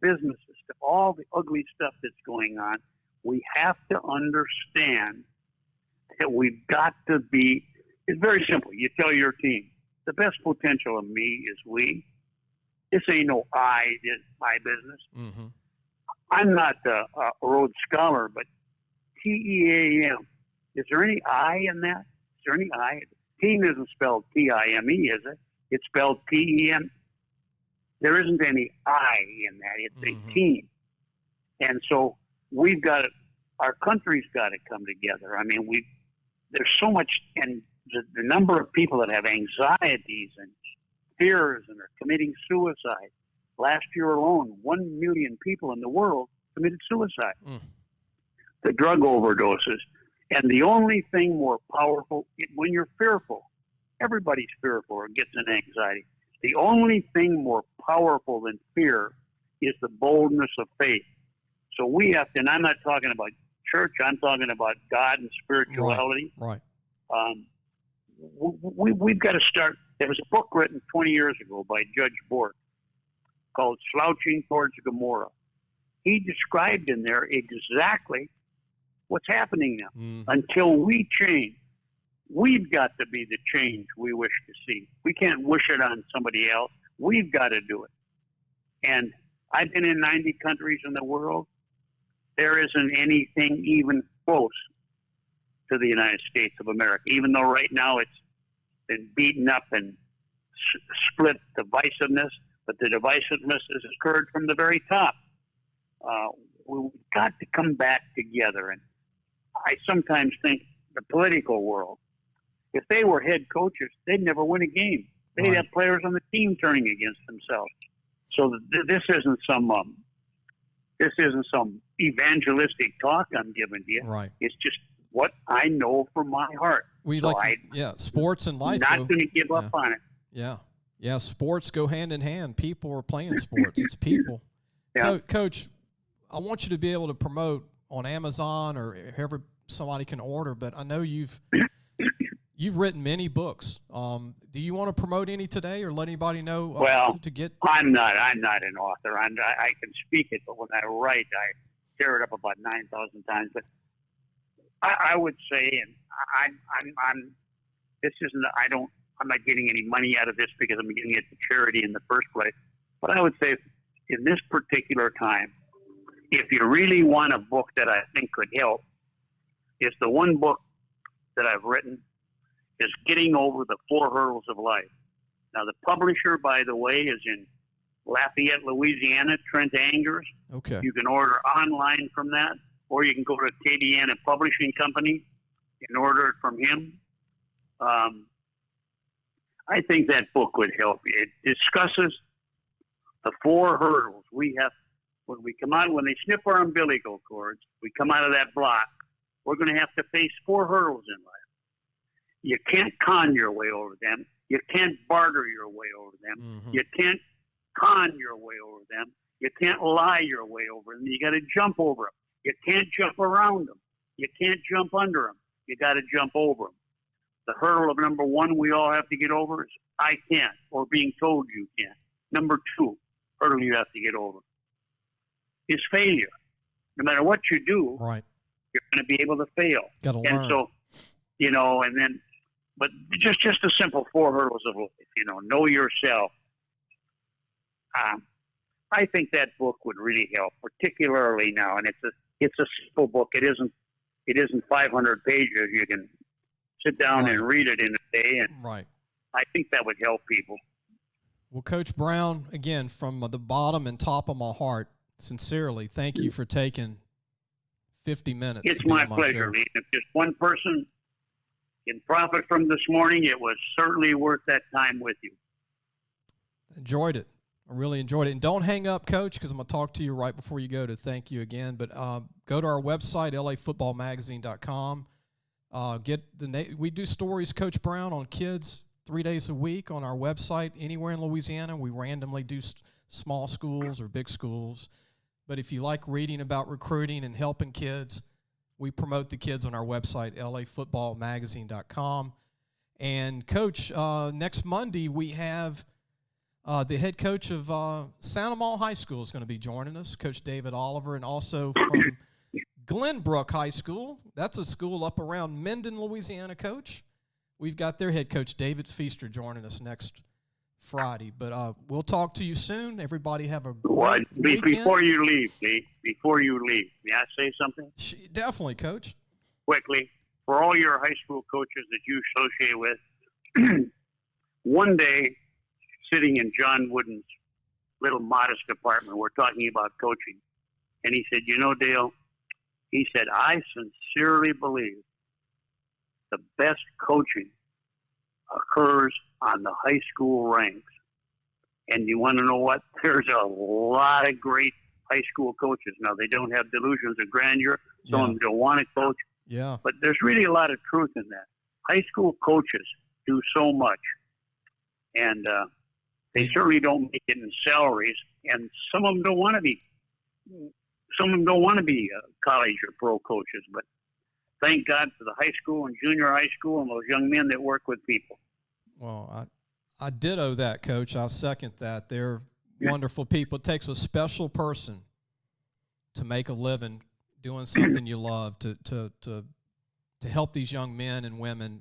businesses, to all the ugly stuff that's going on, we have to understand that we've got to be, it's very simple. You tell your team, the best potential of me is we. This ain't no I, it's my business. Mm-hmm. I'm not a Rhodes Scholar, but TEAM. Is there any I in that? Is there any I? Team isn't spelled TIME, is it? It's spelled TEM. There isn't any I in that. It's a team. And so we've got to, our country's got to come together. I mean, there's so much, and the number of people that have anxieties and fears and are committing suicide. Last year alone, 1 million people in the world committed suicide. The drug overdoses. And the only thing more powerful, when you're fearful, everybody's fearful or gets an anxiety. The only thing more powerful than fear is the boldness of faith. So we have to, and I'm not talking about church, I'm talking about God and spirituality. Right. We've got to start. There was a book written 20 years ago by Judge Bork called Slouching Towards Gomorrah. He described in there exactly what's happening now. Until we change, we've got to be the change we wish to see. We can't wish it on somebody else. We've got to do it. And I've been in 90 countries in the world. There isn't anything even close to the United States of America, even though right now it's been beaten up and split divisiveness, but the divisiveness has occurred from the very top. We've got to come back together. And I sometimes think the political world, if they were head coaches, they'd never win a game. They'd have players on the team turning against themselves. So this isn't some evangelistic talk I'm giving to you. Right. It's just what I know from my heart. Sports and life. Not going to give up on it. Yeah. Sports go hand in hand. People are playing sports. It's people. Yeah. Coach, I want you to be able to promote on Amazon or however somebody can order, but I know you've written many books. Do you want to promote any today or let anybody know to get? I'm not an author. I can speak it, but when I write, I tear it up about 9,000 times. But I would say, and I'm not getting any money out of this because I'm giving it to charity in the first place. But I would say in this particular time, if you really want a book that I think could help, it's the one book that I've written is Getting Over the Four Hurdles of Life. Now, the publisher, by the way, is in Lafayette, Louisiana, Trent Angers. Okay. You can order online from that, or you can go to Acadiana Publishing Company and order it from him. I think that book would help you. It discusses the four hurdles we have when they snip our umbilical cords, we come out of that block, we're going to have to face four hurdles in life. You can't con your way over them. You can't barter your way over them. Mm-hmm. You can't con your way over them. You can't lie your way over them. You got to jump over them. You can't jump around them. You can't jump under them. You got to jump over them. The hurdle of number one we all have to get over is I can't, or being told you can't. Number two hurdle you have to get over is failure. No matter what you do, right, you're going to be able to fail. Got to learn. And so, but just the simple four hurdles of life, know yourself. I think that book would really help, particularly now. And it's a simple book. It isn't 500 pages. You can sit down and read it in a day. And right. I think that would help people. Well, Coach Brown, again, from the bottom and top of my heart, sincerely, thank you for taking 50 minutes. It's my pleasure, Lee. If just one person can profit from this morning, it was certainly worth that time with you. Enjoyed it. I really enjoyed it. And don't hang up, Coach, because I'm going to talk to you right before you go to thank you again. But go to our website, lafootballmagazine.com. We do stories, Coach Brown, on kids 3 days a week on our website anywhere in Louisiana. We randomly do small schools or big schools. But if you like reading about recruiting and helping kids, we promote the kids on our website, lafootballmagazine.com. And, Coach, next Monday we have the head coach of Santa Maria High School is going to be joining us, Coach David Oliver, and also from Glenbrook High School. That's a school up around Mendon, Louisiana, Coach. We've got their head coach, David Feaster, joining us next Friday. But we'll talk to you soon. Everybody have a great weekend. Before you leave, may I say something? Definitely, Coach. Quickly, for all your high school coaches that you associate with, one day, sitting in John Wooden's little modest apartment, we're talking about coaching. And he said, Dale, he said, I sincerely believe the best coaching occurs on the high school ranks. And you want to know what? There's a lot of great high school coaches. Now, they don't have delusions of grandeur. Some of them don't want to coach. Yeah. But there's really a lot of truth in that. High school coaches do so much. And they certainly don't make it in salaries. And some of them don't want to be. Some of them don't want to be college or pro coaches. But thank God for the high school and junior high school and those young men that work with people. Well, I ditto that, Coach. I'll second that. They're wonderful people. It takes a special person to make a living doing something you love, to help these young men and women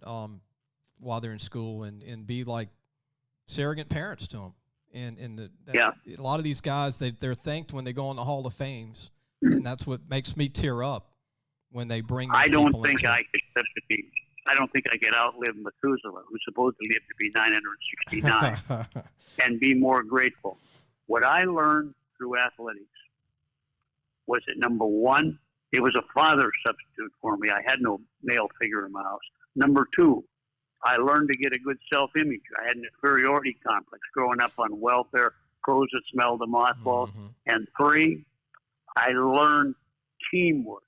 while they're in school and be like surrogate parents to them. And a lot of these guys, they're thanked when they go on the Hall of Fames, and that's what makes me tear up when they bring. I don't think I could outlive Methuselah, who's supposed to live to be 969, and be more grateful. What I learned through athletics was that, number one, it was a father substitute for me. I had no male figure in my house. Number two, I learned to get a good self-image. I had an inferiority complex growing up on welfare, crows that smelled the mothballs. Mm-hmm. And 3, I learned teamwork,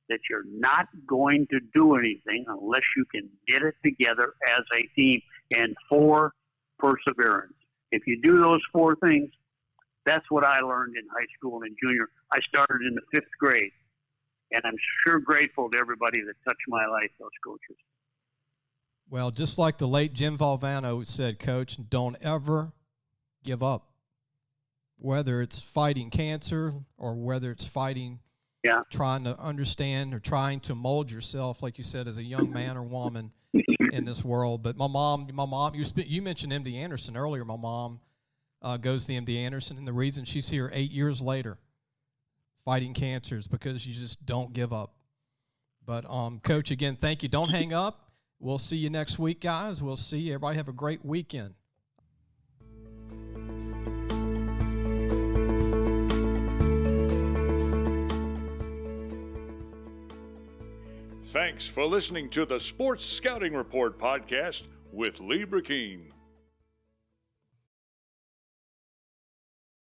that you're not going to do anything unless you can get it together as a team. And 4, perseverance. If you do those 4 things, that's what I learned in high school and junior. I started in the 5th grade, and I'm sure grateful to everybody that touched my life, those coaches. Well, just like the late Jim Valvano said, Coach, don't ever give up. Whether it's fighting cancer or whether it's fighting, trying to understand or trying to mold yourself, like you said, as a young man or woman in this world. But my mom, you mentioned MD Anderson earlier. My mom goes to MD Anderson, and the reason she's here 8 years later fighting cancer is because you just don't give up. But, Coach, again, thank you. Don't hang up. We'll see you next week, guys. We'll see you. Everybody have a great weekend. Thanks for listening to the Sports Scouting Report podcast with Lee Brecheen.